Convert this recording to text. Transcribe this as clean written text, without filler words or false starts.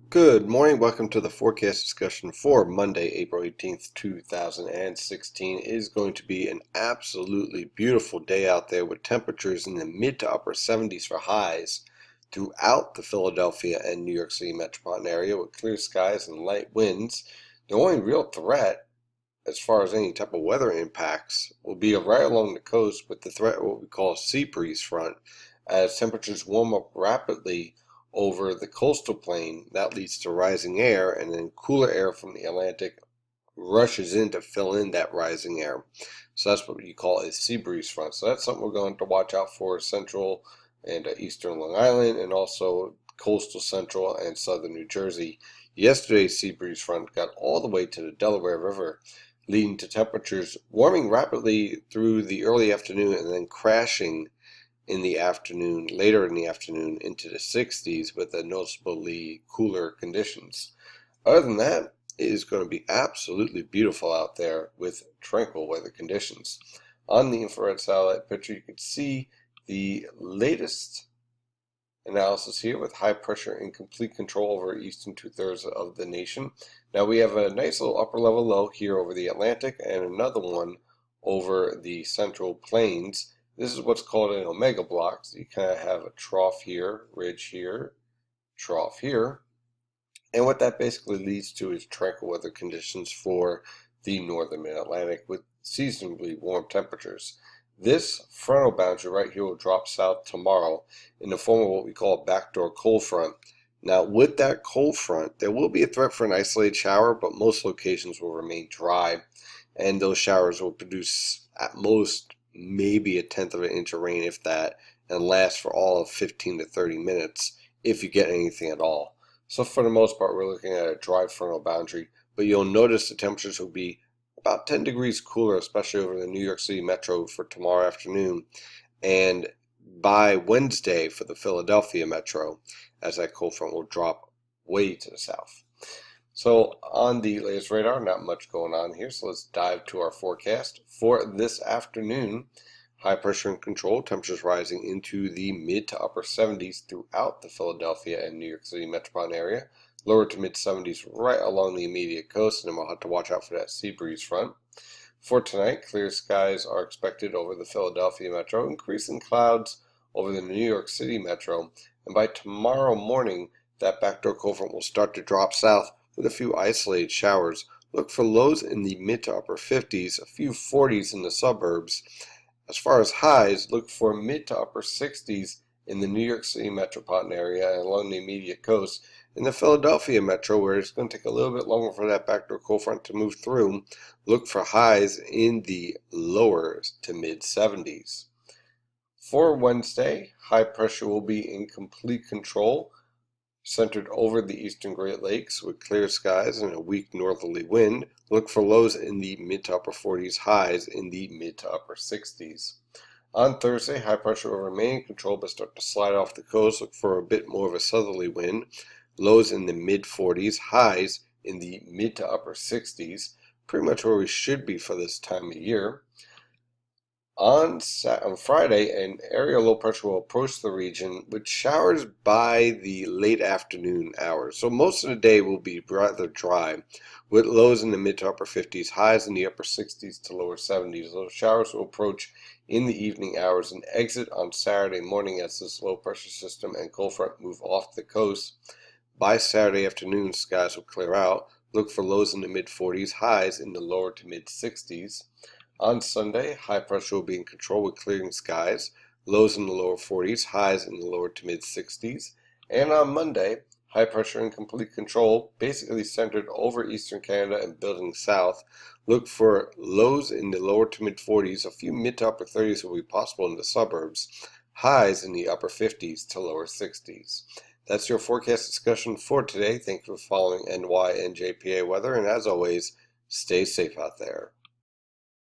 Good morning. Welcome to the forecast discussion for Monday, April 18th, 2016. It is going to be an absolutely beautiful day out there with temperatures in the mid to upper 70s for highs throughout the Philadelphia and New York City metropolitan area with clear skies and light winds. The only real threat as far as any type of weather impacts will be right along the coast with the threat of what we call a sea breeze front. As temperatures warm up rapidly over the coastal plain, that leads to rising air, and then cooler air from the Atlantic rushes in to fill in that rising air. So that's what you call a sea breeze front. So that's something we're going to watch out for central and eastern Long Island, and also coastal central and southern New Jersey. Yesterday's sea breeze front got all the way to the Delaware River, leading to temperatures warming rapidly through the early afternoon and then crashing in the afternoon, later in the afternoon, into the 60s with a noticeably cooler conditions. Other than that, it is going to be absolutely beautiful out there with tranquil weather conditions. On the infrared satellite picture, you can see the latest analysis here with high pressure and complete control over eastern two-thirds of the nation. Now we have a nice little upper level low here over the Atlantic and another one over the central plains. This is what's called an omega block. So you kind of have a trough here, ridge here, trough here. And what that basically leads to is tranquil weather conditions for the northern mid-Atlantic with seasonably warm temperatures. This frontal boundary right here will drop south tomorrow in the form of what we call a backdoor cold front. Now, with that cold front, there will be a threat for an isolated shower, but most locations will remain dry, and those showers will produce at most maybe a tenth of an inch of rain, if that, and last for all of 15 to 30 minutes if you get anything at all. So for the most part, we're looking at a dry frontal boundary, but you'll notice the temperatures will be about 10 degrees cooler, especially over the New York City metro for tomorrow afternoon, and by Wednesday for the Philadelphia metro, as that cold front will drop way to the south. So on the latest radar, not much going on here, so let's dive to our forecast for this afternoon. High pressure and control, temperatures rising into the mid to upper 70s throughout the Philadelphia and New York City metropolitan area. Lower to mid 70s right along the immediate coast, and then we'll have to watch out for that sea breeze front. For tonight, clear skies are expected over the Philadelphia metro, increasing clouds over the New York City metro, and by tomorrow morning, that backdoor cold front will start to drop south with a few isolated showers. Look for lows in the mid to upper 50s, a few 40s in the suburbs. As far as highs, look for mid to upper 60s in the New York City metropolitan area and along the immediate coast. In the Philadelphia metro, where it's going to take a little bit longer for that backdoor cold front to move through, look for highs in the lower to mid 70s. For Wednesday, high pressure will be in complete control, centered over the eastern Great Lakes with clear skies and a weak northerly wind. Look for lows in the mid to upper 40s, highs in the mid to upper 60s. On Thursday, high pressure will remain in control but start to slide off the coast. Look for a bit more of a southerly wind. Lows in the mid 40s, highs in the mid to upper 60s. Pretty much where we should be for this time of year. On Friday, an area low pressure will approach the region with showers by the late afternoon hours. So most of the day will be rather dry, with lows in the mid to upper 50s, highs in the upper 60s to lower 70s. Those showers will approach in the evening hours and exit on Saturday morning as this low pressure system and cold front move off the coast. By Saturday afternoon, skies will clear out. Look for lows in the mid 40s, highs in the lower to mid 60s. On Sunday, high pressure will be in control with clearing skies, lows in the lower 40s, highs in the lower to mid 60s. And on Monday, high pressure in complete control, basically centered over eastern Canada and building south. Look for lows in the lower to mid 40s, a few mid to upper 30s will be possible in the suburbs, highs in the upper 50s to lower 60s. That's your forecast discussion for today. Thank you for following NY and JPA weather, and as always, stay safe out there.